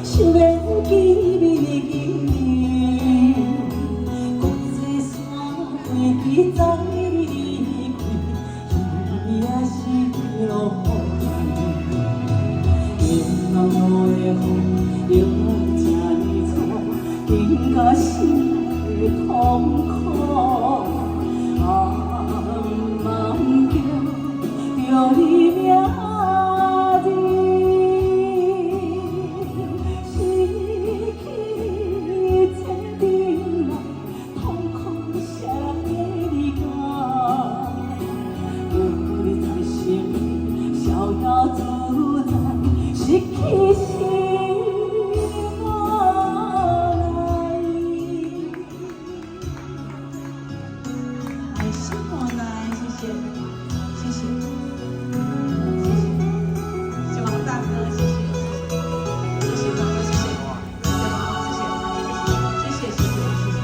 想要见你见，国际山飞机载你离开，伊也是落雨。愿望落的雨，永远这么粗，紧甲心内的痛苦。梦叫着你名。 逍遥自在，失去心来。爱心莫来，谢谢，谢谢，谢谢，谢王大哥，谢谢，谢谢大哥，谢谢，谢谢，谢谢，谢谢，谢谢。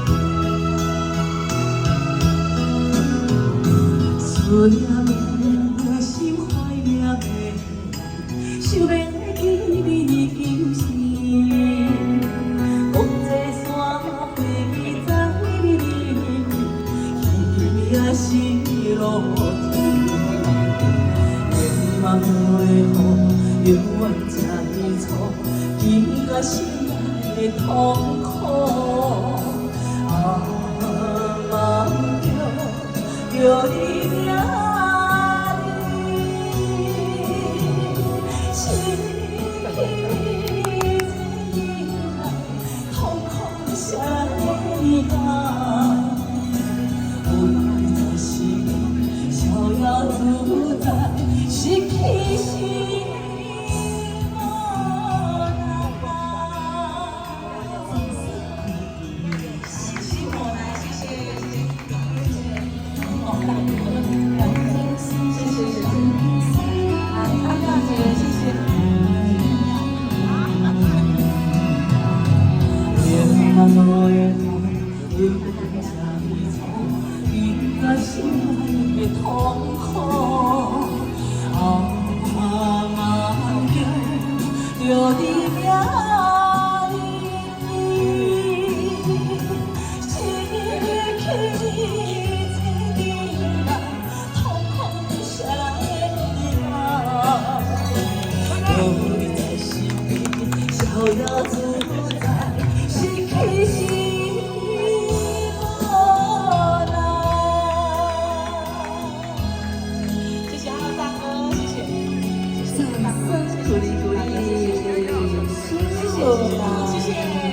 思念的心怀念的。 想要见你求是，国际山飞机载你离开，伊也是落天。愿望落的雨，永远这粗，紧甲心内的痛苦。梦着你名。 逍遥自在，失去心莫来。谢谢，哦，大哥，谢谢，阿亮姐，谢谢。愿望落的雨，永远这粗，紧甲心内的痛苦。梦叫着你名失去你这年来，痛苦谁人有你在身边，逍遥自在，失去心莫来。谢谢阿大哥，谢谢，谢谢大哥，谢谢，谢谢，谢谢，谢谢。